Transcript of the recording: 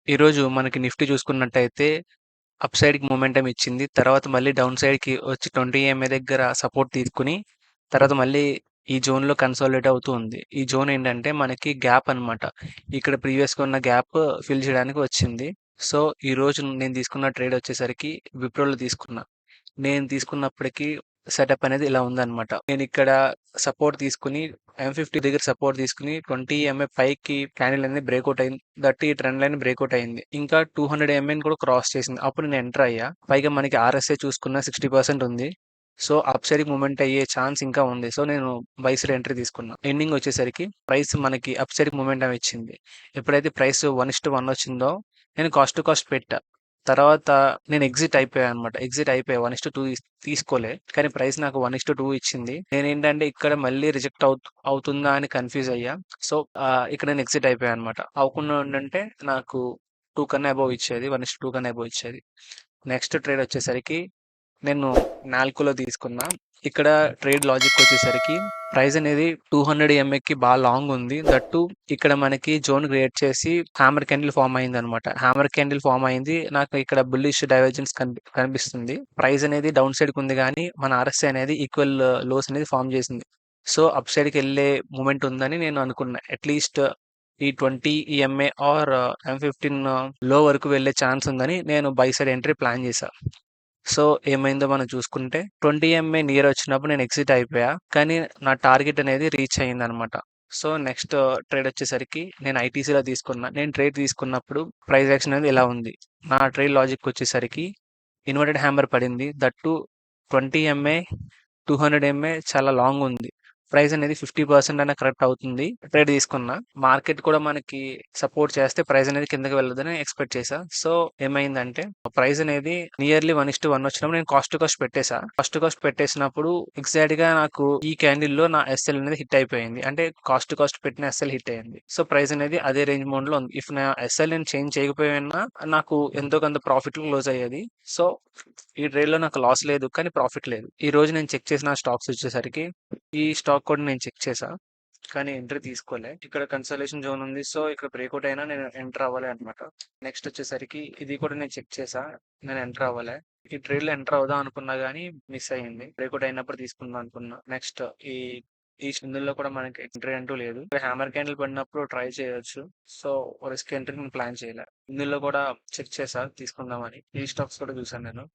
ఈరోజు మనకి నిఫ్టీ చూసుకున్నట్టయితే అప్ సైడ్‌కి మొమెంటమ్ ఇచ్చింది. తర్వాత మళ్ళీ డౌన్ సైడ్‌కి వచ్చి 20 ఈఎంఐ దగ్గర సపోర్ట్ తీసుకొని, తర్వాత మళ్ళీ ఈ జోన్‌లో కన్సాలిడేట్ అవుతూ ఉంది. ఈ జోన్ ఏంటంటే మనకి గ్యాప్ అనమాట. ఇక్కడ ప్రీవియస్‌గా ఉన్న గ్యాప్ ఫిల్ చేయడానికి వచ్చింది. సో, ఈరోజు నేను తీసుకున్న ట్రేడ్ వచ్చేసరికి విప్రోలో తీసుకున్నా. నేను తీసుకున్నప్పటికి సెటప్ అనేది ఇలా ఉందన్నమాట. నేనిక్కడ సపోర్ట్ తీసుకొని M50 దగ్గర సపోర్ట్ తీసుకొని 20 ఎంఏ పైకి క్యాండిల్ అనేది బ్రేక్‌ఔట్ అయింది. దట్ ఈ ట్రెండ్ లైన్ బ్రేక్‌ఔట్ అయింది. ఇంకా 200 ఎంఏని కూడా క్రాస్ చేసింది. అప్పుడు నేను ఎంటర్ అయ్యా. పైగా మనకి ఆర్ఎస్ఐ చూసుకున్న 60% ఉంది. సో, అప్ సైడ్‌కి మూవ్‌మెంట్ అయ్యే ఛాన్స్ ఇంకా ఉంది. సో, నేను బై సైడ్ ఎంట్రీ తీసుకున్నా. ఎండింగ్ వచ్చేసరికి ప్రైస్ మనకి అప్ సైడ్‌కి మొమెంటమ్ ఇచ్చింది. ఎప్పుడైతే ప్రైస్ 1:1 వచ్చిందో నేను కాస్ట్ టు కాస్ట్ పెట్టా. తర్వాత నేను ఎగ్జిట్ అయిపోయానన్నమాట. ఎగ్జిట్ అయిపోయా. 1:2 తీసుకోలే. కానీ ప్రైస్ నాకు 1:2 ఇచ్చింది. నేనేంటంటే ఇక్కడ మళ్ళీ రిజెక్ట్ అవుతుందా అని కన్‌ఫ్యూజ్ అయ్యా. సో, ఇక్కడ నేను ఎగ్జిట్ అయిపోయానన్నమాట. అవ్వకుండా ఉండుంటే నాకు 2 కన్నా అబోవ్ ఇచ్చేది. 1:2 కన్నా అబోవ్ ఇచ్చేది. నెక్స్ట్ ట్రేడ్ వచ్చేసరికి నేను నాల్కోలో తీసుకున్నా. ఇక్కడ ట్రేడ్ లాజిక్ వచ్చేసరికి ప్రైస్ అనేది 200 ఎంఏకి బాగా లాంగ్ ఉంది. దట్ టూ ఇక్కడ మనకి జోన్ క్రియేట్ చేసి హామర్ క్యాండిల్ ఫార్మ్ అయిందనమాట. హామర్ క్యాండిల్ ఫార్మ్ అయింది. నాకు ఇక్కడ బుల్లిష్ డైవర్జెన్స్ కనిపిస్తుంది. ప్రైస్ అనేది డౌన్ సైడ్‌కి ఉంది గానీ, మన ఆర్ఎస్ఐ అనేది ఈక్వల్ లోస్ అనేది ఫార్మ్ చేసింది. సో, అప్ సైడ్‌కెళ్ళే మూవ్‌మెంట్ ఉందని నేను అనుకున్నా. అట్‌లీస్ట్ ఈ 20 ఈఎంఏ ఆర్ M15 లో వరకు వెళ్ళే ఛాన్స్ ఉందని నేను బై సైడ్ ఎంట్రీ ప్లాన్ చేశా. సో, ఏమైందో మనం చూసుకుంటే 20 ఎంఏ నియర్ వచ్చినప్పుడు నేను ఎగ్జిట్ అయిపోయా. కానీ నా టార్గెట్ అనేది రీచ్ అయిందనమాట. సో, నెక్స్ట్ ట్రేడ్ వచ్చేసరికి నేను ఐటీసీలో తీసుకున్నా. నేను ట్రేడ్ తీసుకున్నప్పుడు ప్రైస్ యాక్షన్ అనేది ఇలా ఉంది. నా ట్రేడ్ లాజిక్ వచ్చేసరికి ఇన్వర్టెడ్ హ్యామర్ పడింది. దట్ టూ 20 ఎంఏ, 200 ఎంఏ చాలా లాంగ్ ఉంది. ప్రైస్ అనేది 50% అయినా కరెక్ట్ అవుతుంది. ట్రేడ్ తీసుకున్నా. మార్కెట్ కూడా మనకి సపోర్ట్ చేస్తే ప్రైస్ అనేది కిందకి వెళ్ళదని ఎక్స్‌పెక్ట్ చేశా. సో, ఏమైందంటే ప్రైస్ అనేది నియర్లీ 1:1 వచ్చినప్పుడు నేను కాస్ట్ టు కాస్ట్ పెట్టేసా. కాస్ట్ టు కాస్ట్ పెట్టేసినప్పుడు ఎగ్జాక్ట్‌గా నాకు ఈ క్యాండిల్‌లో నా ఎస్ఎల్ అనేది హిట్ అయిపోయింది. అంటే కాస్ట్ టు కాస్ట్ పెట్టిన ఎస్ఎల్ హిట్ అయింది. సో, ప్రైస్ అనేది అదే రేంజ్ మోడ్‌లో ఉంది. ఇఫ్ నా ఎస్ఎల్ నేను చేంజ్ చేయకపోయినా నాకు ఎంతో కొంత ప్రాఫిట్‌లో క్లోజ్ అయ్యేది. సో, ఈ ట్రేడ్‌లో నాకు లాస్ లేదు. కానీ ప్రాఫిట్ లేదు. ఈరోజు నేను చెక్ చేసిన స్టాక్స్ వచ్చేసరికి ఈ స్టాక్ కూడా నేను చెక్ చేశా. కానీ ఎంట్రీ తీసుకోలే. ఇక్కడ కన్సల్టేషన్ జోన్ ఉంది. సో, ఇక్కడ బ్రేక్‌ఔట్ అయినా నేను ఎంటర్ అవ్వలే అనమాట. నెక్స్ట్ వచ్చేసరికి ఇది కూడా నేను చెక్ చేశా. నేను ఎంటర్ అవ్వలే. ఈ ట్రేడ్‌లో ఎంటర్ అవుదాం అనుకున్నా గానీ మిస్ అయింది. బ్రేక్‌ఔట్ అయినప్పుడు తీసుకుందాం అనుకున్నా. నెక్స్ట్ ఈ ఈ ఇందులో కూడా మనకి ఎంట్రీ అంటూ లేదు. హ్యామర్ క్యాండిల్ పడినప్పుడు ట్రై చేయొచ్చు. సో, రిస్క్ ఎంట్రీ నేను ప్లాన్ చేయలే. ఇందులో కూడా చెక్ చేశా తీసుకుందామని. ఈ స్టాక్స్ కూడా చూసాను నేను.